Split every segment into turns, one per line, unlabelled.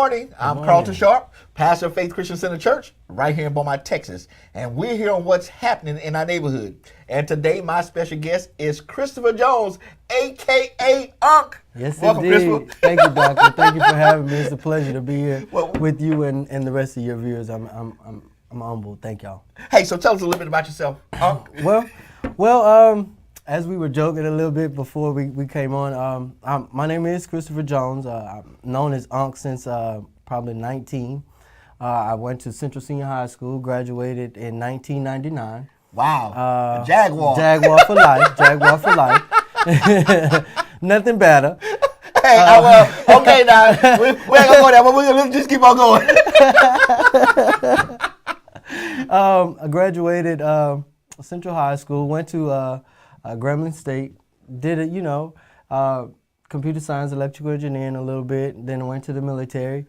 morning. I'm
morning.
Carlton Sharp, pastor of Faith Christian Center Church, right here in Beaumont, Texas. And we're here on what's happening in our neighborhood. And today, my special guest is Christoper Jones, a.k.a. Unc.
Yes,
Welcome,
indeed.
Christoper.
Thank you, Doctor. Thank you for having me. It's a pleasure to be here with you and the rest of your viewers. I'm humbled. Thank y'all.
Hey, so tell us a little bit about yourself, Unc.
Well, as we were joking a little bit before we came on, my name is Christoper Jones. I'm known as Unc since probably 19. I went to Central Senior High School, graduated in 1999.
Wow. Jaguar.
Jaguar for life. Jaguar for life. Nothing better.
Hey, okay now. We ain't going to go there, but we're going to just keep on going.
I graduated Central High School, went to Grambling State, did computer science, electrical engineering a little bit, then went to the military,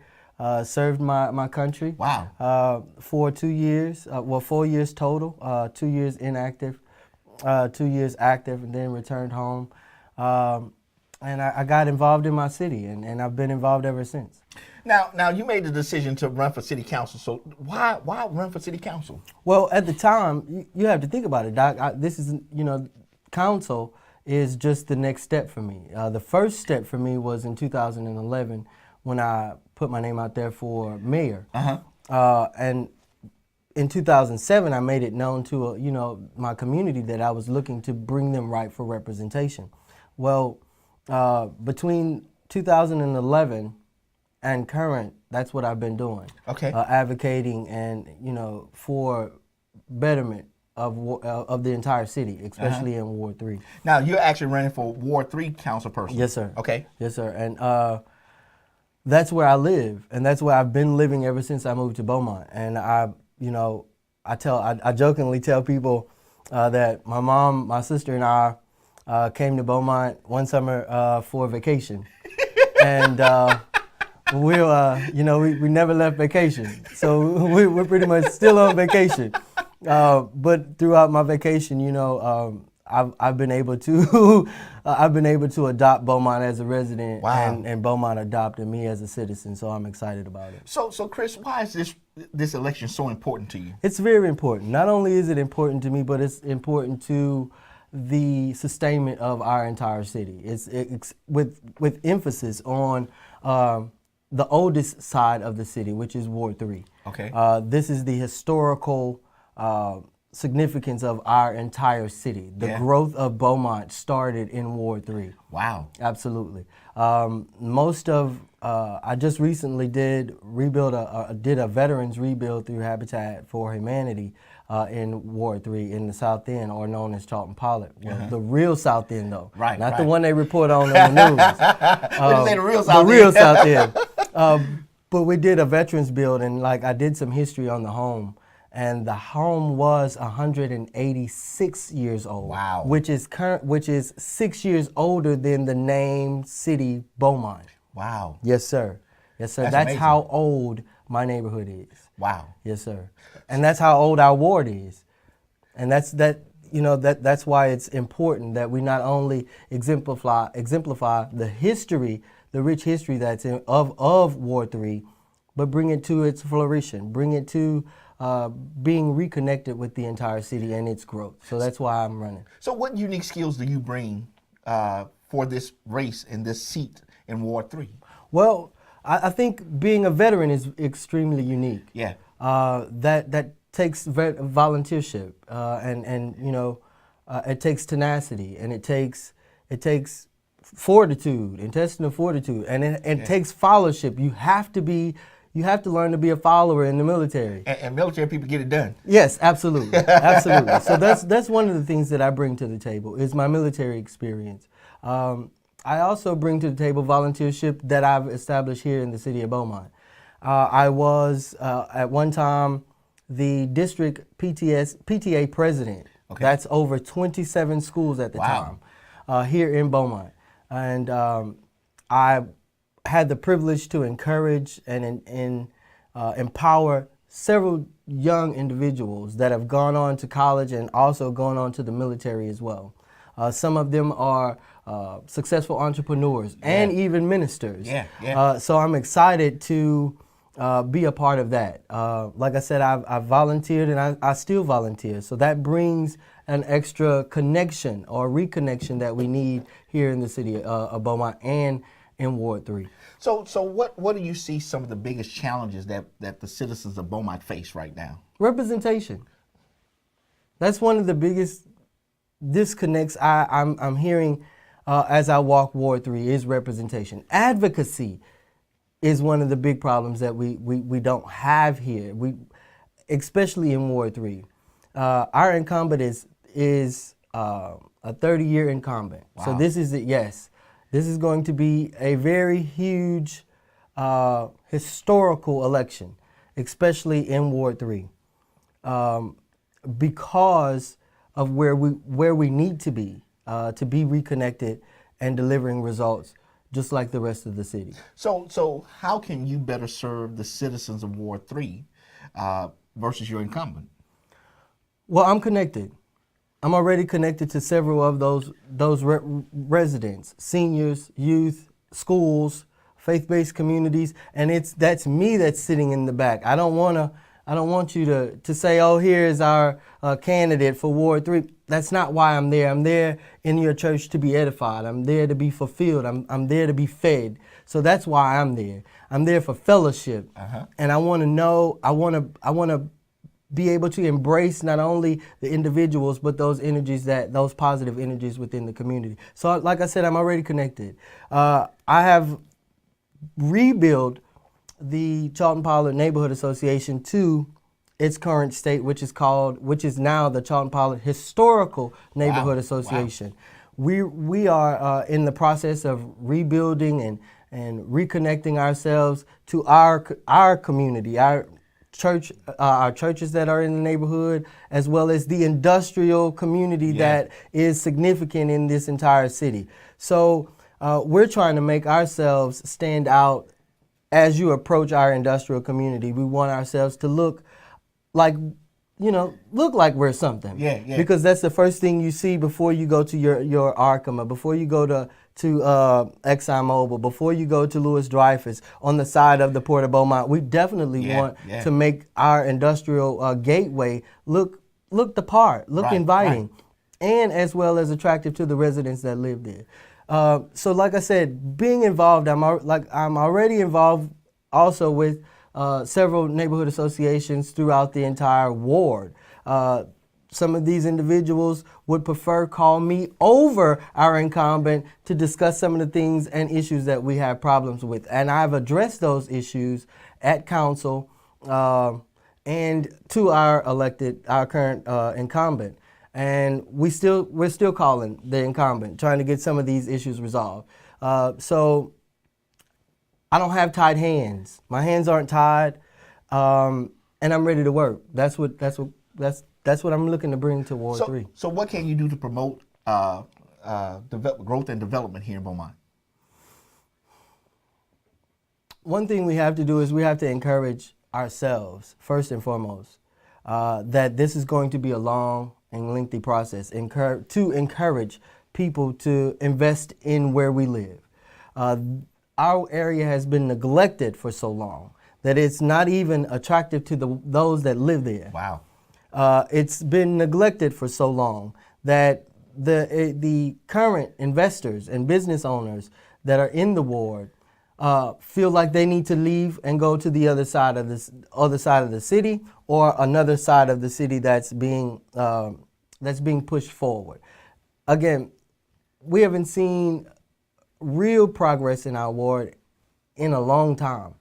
served my country.
Wow.
For 2 years, 4 years total, 2 years inactive, 2 years active, and then returned home. And I got involved in my city, and I've been involved ever since.
Now you made the decision to run for city council. So why run for city council?
Well, at the time, you have to think about it, Doc. This is, council is just the next step for me. The first step for me was in 2011 when I put my name out there for mayor. And in 2007, I made it known to my community that I was looking to bring them right for representation. Well, between 2011 and current, that's what I've been doing.
Okay.
Advocating and for betterment of the entire city, especially in Ward 3.
Now you're actually running for Ward 3 council person.
Yes, sir.
Okay.
Yes, sir. And that's where I live, and that's where I've been living ever since I moved to Beaumont. And I jokingly tell people that my mom, my sister, and I came to Beaumont one summer for vacation, and we never left vacation, so we're pretty much still on vacation. But throughout my vacation, I've been able to adopt Beaumont as a resident.
Wow.
and Beaumont adopted me as a citizen, so I'm excited about it.
So Chris, why is this election so important to you?
It's very important. Not only is it important to me, but it's important to the sustainment of our entire city. It's with emphasis on the oldest side of the city, which is Ward 3.
Okay.
This is the historical significance of our entire city. The growth of Beaumont started in Ward 3.
Wow.
Absolutely. I just recently did a veterans rebuild through Habitat for Humanity in Ward 3 in the South End, or known as Charlton Pollock. Well, the real South End, though.
Right.
Not the one they report on the news.
What you say, the real South End?
The real South End. But we did a veterans build, and I did some history on the home. And the home was 186 years old.
Wow.
Which is 6 years older than the name city Beaumont.
Wow.
Yes, sir. Yes, sir. That's
amazing.
how old my neighborhood is.
Wow.
Yes, sir. And that's how old our ward is. And that's why it's important that we not only exemplify the history, the rich history that's of Ward 3, but bring it to its flourishing, bring it to being reconnected with the entire city and its growth. So that's why I'm running.
So what unique skills do you bring for this race and this seat in Ward 3?
Well, I think being a veteran is extremely unique.
Yeah.
That takes volunteership, and it takes tenacity, and it takes fortitude, intestinal fortitude, and it takes followership. You have to learn to be a follower in the military.
And military people get it done.
Yes, absolutely, absolutely. So that's one of the things that I bring to the table is my military experience. I also bring to the table volunteership that I've established here in the city of Beaumont. I was at one time the district PTA president.
Okay.
That's over 27 schools at the time here in Beaumont, and I had the privilege to encourage and empower several young individuals that have gone on to college and also gone on to the military as well. Some of them are successful entrepreneurs, and even ministers.
Yeah, yeah.
So I'm excited to be a part of that. Like I said, I've volunteered and I still volunteer. So that brings an extra connection or reconnection that we need here in the city of Beaumont and in Ward 3.
So what do you see some of the biggest challenges that the citizens of Beaumont face right now?
Representation. That's one of the biggest disconnects I'm hearing as I walk Ward 3 is representation. Advocacy is one of the big problems that we don't have here, especially in Ward 3. Our incumbent is a 30-year incumbent.
Wow.
So this is it. Yes, this is going to be a very huge historical election, especially in Ward 3, because of where we need to be reconnected and delivering results just like the rest of the city.
So how can you better serve the citizens of Ward 3 versus your incumbent?
Well, I'm connected. I'm already connected to several of those residents, seniors, youth, schools, faith-based communities, and that's me that's sitting in the back. I don't want you to say, oh, here's our candidate for Ward 3. That's not why I'm there. I'm there in your church to be edified. I'm there to be fulfilled. I'm there to be fed. So that's why I'm there. I'm there for fellowship. And I want to know, I want to be able to embrace not only the individuals, but those positive energies within the community. So like I said, I'm already connected. I have rebuilt the Charlton Pollard Neighborhood Association to its current state, which is now the Charlton Pollard Historical Neighborhood Association. Wow. We are in the process of rebuilding and reconnecting ourselves to our community, our churches that are in the neighborhood, as well as the industrial community that is significant in this entire city. So we're trying to make ourselves stand out as you approach our industrial community. We want ourselves to look like we're something.
Yeah.
Because that's the first thing you see before you go to your Arkema, before you go to ExxonMobil, before you go to Louis Dreyfus on the side of the Port of Beaumont. We definitely want to make our industrial gateway look the part, look inviting, and as well as attractive to the residents that live there. So like I said, being involved, I'm already involved also with several neighborhood associations throughout the entire ward. Some of these individuals would prefer call me over our incumbent to discuss some of the things and issues that we have problems with. And I've addressed those issues at council and to our current incumbent. And we're still calling the incumbent, trying to get some of these issues resolved. So I don't have tied hands. My hands aren't tied, and I'm ready to work. That's what I'm looking to bring to Ward 3.
So what can you do to promote growth and development here in Beaumont?
One thing we have to do is we have to encourage ourselves, first and foremost, that this is going to be a long and lengthy process to encourage people to invest in where we live. Our area has been neglected for so long that it's not even attractive to those that live there.
Wow.
It's been neglected for so long that the current investors and business owners that are in the ward feel like they need to leave and go to the other side of the city or another side of the city that's being pushed forward. Again, we haven't seen real progress in our ward in a long time.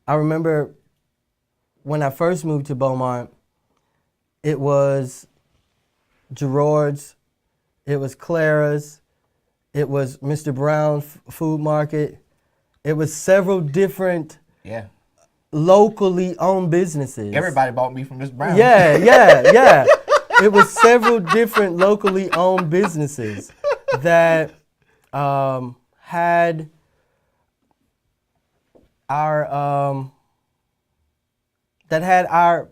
I remember when I first moved to Beaumont, it was Gerard's, it was Clara's, it was Mr. Brown's Food Market. It was several different locally owned businesses.
Everybody bought me from Mr. Brown.
Yeah. It was several different locally owned businesses that had our that had our,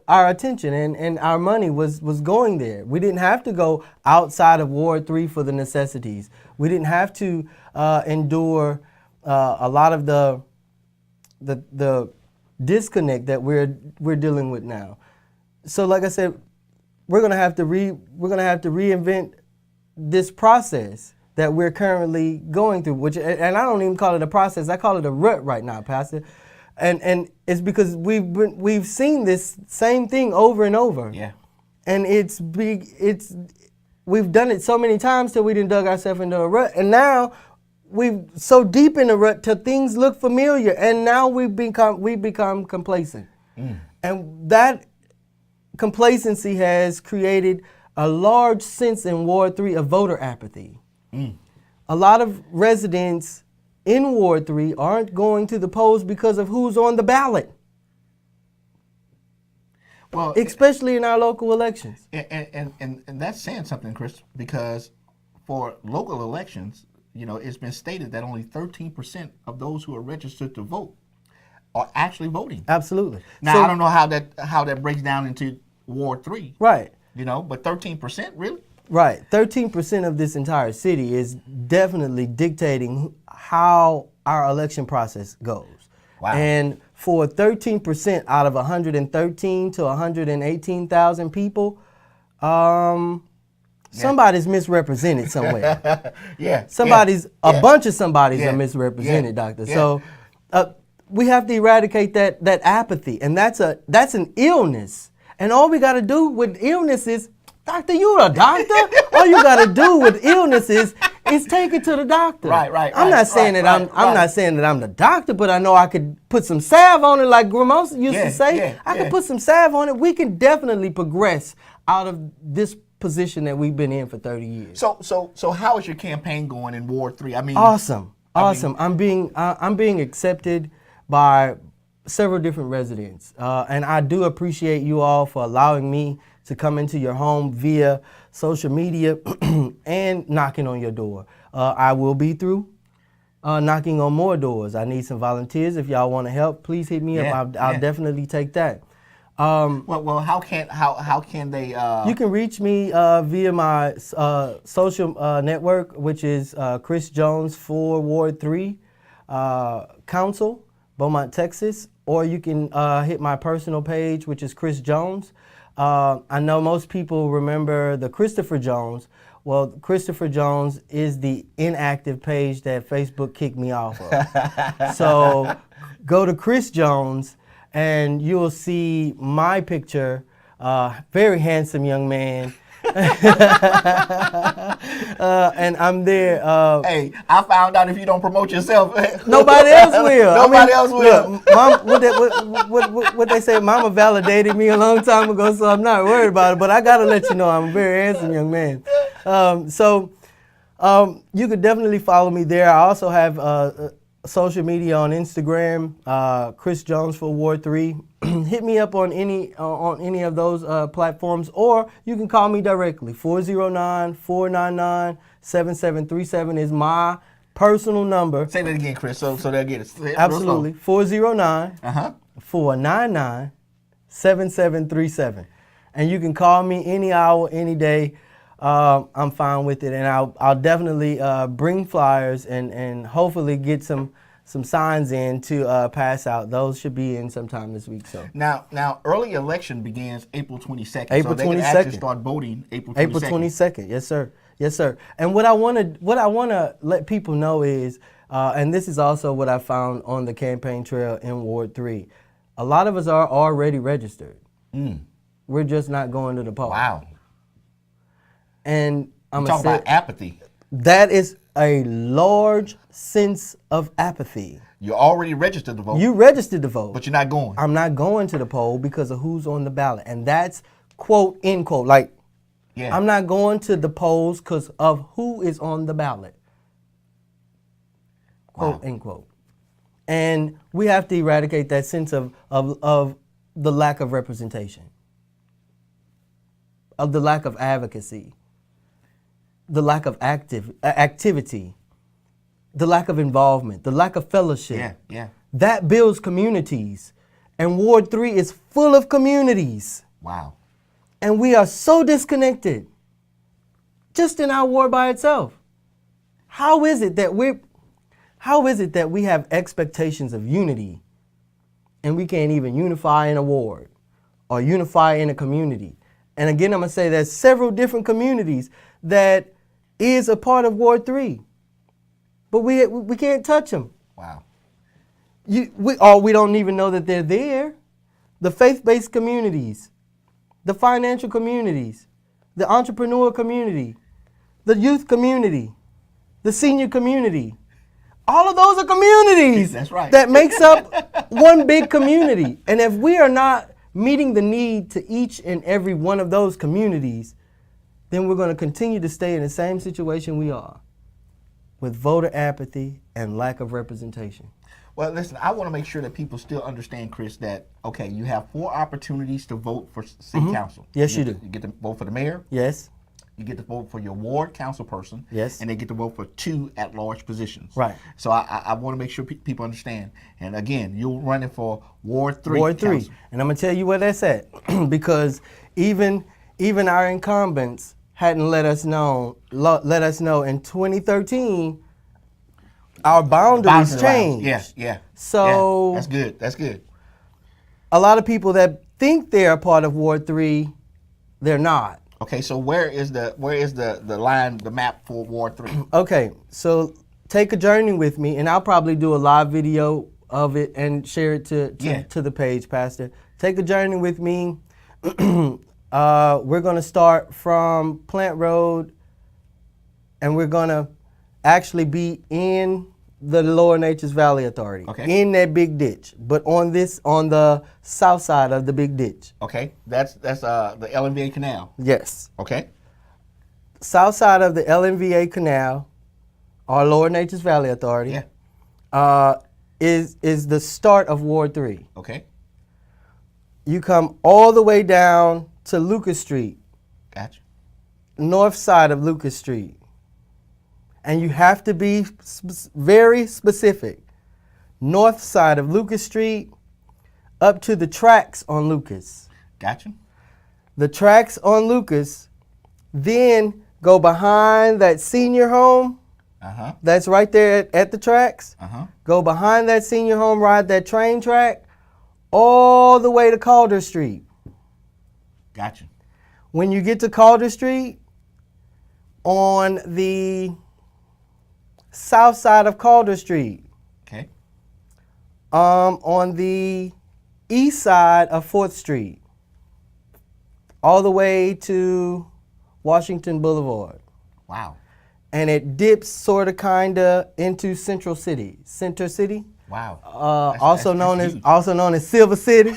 our attention, and our money was going there. We didn't have to go outside of Ward 3 for the necessities. We didn't have to endure a lot of the disconnect that we're dealing with now. So like I said, we're gonna have to reinvent this process that we're currently going through, and I don't even call it a process, I call it a rut right now, Pastor. And it's because we've seen this same thing over and over.
Yeah.
And we've done it so many times till we done dug ourselves into a rut, and now we've so deep in the rut till things look familiar, and now we become complacent. And that complacency has created a large sense in Ward 3 of voter apathy. A lot of residents in Ward 3 aren't going to the polls because of who's on the ballot. Well, especially in our local elections.
And that's saying something, Chris, because for local elections, it's been stated that only 13% of those who are registered to vote are actually voting.
Absolutely.
Now, I don't know how that breaks down into Ward 3.
Right.
But 13%, really?
Right. 13% of this entire city is definitely dictating how our election process goes.
Wow.
And for 13% out of 113 to 118,000 people, somebody's misrepresented somewhere. A bunch of somebodies are misrepresented, Doctor.
Yeah.
So we have to eradicate that apathy, and that's an illness. And all we got to do with illness is, Doctor, you a doctor? All you got to do with illness is take it to the doctor.
Right.
I'm not saying that I'm the doctor, but I know I could put some salve on it, like Grandma used to say. I could put some salve on it. We can definitely progress out of this position that we've been in for 30 years.
So how is your campaign going in Ward 3? I mean,
awesome. I'm being accepted by several different residents, and I do appreciate you all for allowing me to come into your home via social media and knocking on your door. I will be through knocking on more doors. I need some volunteers. If y'all want to help, please hit me up. I'll definitely take that.
Well, how can they?
You can reach me via my social network, which is Chris Jones for Ward 3 Council, Beaumont, Texas, or you can hit my personal page, which is Chris Jones. I know most people remember the Christoper Jones. Well, Christoper Jones is the inactive page that Facebook kicked me off of. So go to Chris Jones and you'll see my picture, very handsome young man. And I'm there.
Hey, I found out if you don't promote yourself,
nobody else will.
Nobody else will.
Look, Mom, what they say, Mama validated me a long time ago, so I'm not worried about it. But I gotta let you know I'm a very handsome young man. So you could definitely follow me there. I also have social media on Instagram, Chris Jones for Ward 3. Hit me up on any of those platforms, or you can call me directly. 409-499-7737 is my personal number.
Say that again, Chris, so they'll get it.
Absolutely. 409-499-7737. And you can call me any hour, any day. I'm fine with it, and I'll definitely bring flyers and hopefully get some signs in to pass out. Those should be in sometime this week. So
now early election begins April 22nd.
April
so they
22nd.
can actually start voting April 22nd.
April 22nd. Yes, sir. And what I want to let people know is, and this is also what I found on the campaign trail in Ward 3. A lot of us are already registered. We're just not going to the polls.
Wow.
And I'm
talking about apathy.
That is a large sense of apathy.
You're already registered to vote.
You registered to vote.
But you're not going.
I'm not going to the poll because of who's on the ballot. And that's quote, end quote. Like, I'm not going to the polls because of who is on the ballot. Quote, end quote. And we have to eradicate that sense of the lack of representation, of the lack of advocacy, the lack of activity, the lack of involvement, the lack of fellowship.
Yeah.
That builds communities. And Ward 3 is full of communities.
Wow.
And we are so disconnected just in our ward by itself. How is it that we have expectations of unity and we can't even unify in a ward or unify in a community? And again, I'm going to say there's several different communities that is a part of Ward 3, but we can't touch them.
Wow.
We don't even know that they're there. The faith-based communities, the financial communities, the entrepreneur community, the youth community, the senior community. All of those are communities.
That's right.
That makes up one big community. And if we are not meeting the need to each and every one of those communities, then we're going to continue to stay in the same situation we are, with voter apathy and lack of representation.
Well, listen, I want to make sure that people still understand, Chris, that, okay, you have 4 opportunities to vote for city council.
Yes, you do.
You get to vote for the mayor.
Yes.
You get to vote for your ward council person.
Yes.
And they get to vote for 2 at-large positions.
Right.
So I want to make sure people understand. And again, you're running for Ward 3.
Ward 3.
council.
And I'm going to tell you where that's at. Because even our incumbents hadn't let us know in 2013 our boundaries changed.
Yes, yeah.
So
yeah, that's good. That's good.
A lot of people that think they're a part of Ward 3, they're not.
Okay, so where is the line, the map for Ward 3?
Okay, so take a journey with me, and I'll probably do a live video of it and share it to the page, Pastor. Take a journey with me. We're going to start from Plant Road, and we're going to actually be in the Lower Nature's Valley Authority, in that big ditch, but on the south side of the big ditch.
Okay, that's the LNVA Canal.
Yes.
Okay.
South side of the LNVA Canal, our Lower Nature's Valley Authority, is the start of Ward 3.
Okay.
You come all the way down to Lucas Street.
Gotcha.
North side of Lucas Street. And you have to be very specific. North side of Lucas Street up to the tracks on Lucas.
Gotcha.
The tracks on Lucas then go behind that senior home. That's right there at the tracks. Go behind that senior home, ride that train track all the way to Calder Street.
Gotcha.
When you get to Calder Street, on the south side of Calder Street,
okay,
on the east side of 4th Street, all the way to Washington Boulevard.
Wow.
And it dips sort of kind of into Center City.
Wow.
Also known as Silver City.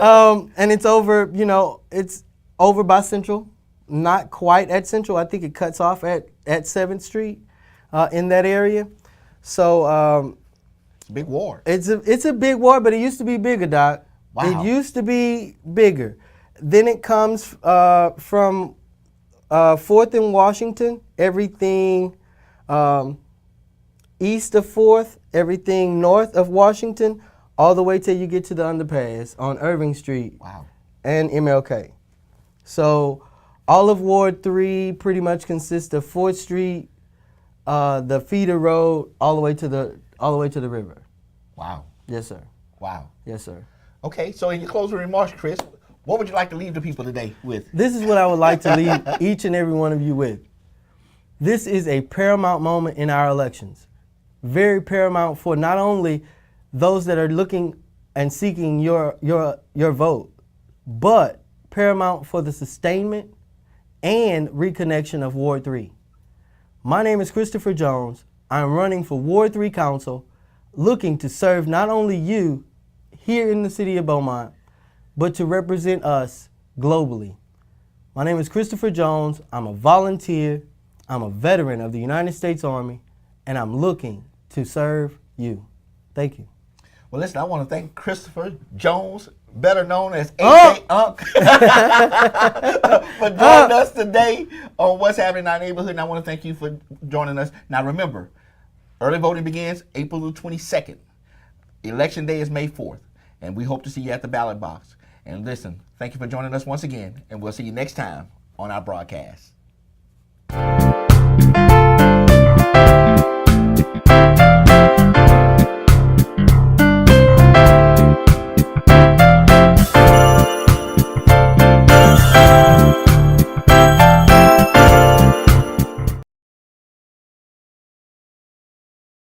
And it's over, it's over by Central. Not quite at Central. I think it cuts off at 7th Street in that area. So
it's a big ward.
It's a big ward, but it used to be bigger, Doc.
Wow.
It used to be bigger. Then it comes from 4th and Washington, everything east of 4th, everything north of Washington, all the way till you get to the underpass on Irving Street.
Wow.
And MLK. So all of Ward 3 pretty much consists of 4th Street, the feeder road, all the way to the river.
Wow.
Yes, sir.
Wow.
Yes, sir.
Okay, so in your closing remarks, Chris, what would you like to leave the people today with?
This is what I would like to leave each and every one of you with. This is a paramount moment in our elections. Very paramount for not only those that are looking and seeking your vote, but paramount for the sustainment and reconnection of Ward 3. My name is Christoper Jones. I'm running for Ward 3 Council, looking to serve not only you here in the city of Beaumont, but to represent us globally. My name is Christoper Jones. I'm a volunteer. I'm a veteran of the United States Army, and I'm looking to serve you. Thank you.
Well, listen, I want to thank Christoper Jones, better known as AK Unc, for joining us today on What's Happening in Our Neighborhood. And I want to thank you for joining us. Now, remember, Early voting begins April the 22nd. Election day is May 4th. And we hope to see you at the ballot box. And listen, thank you for joining us once again. And we'll see you next time on our broadcast.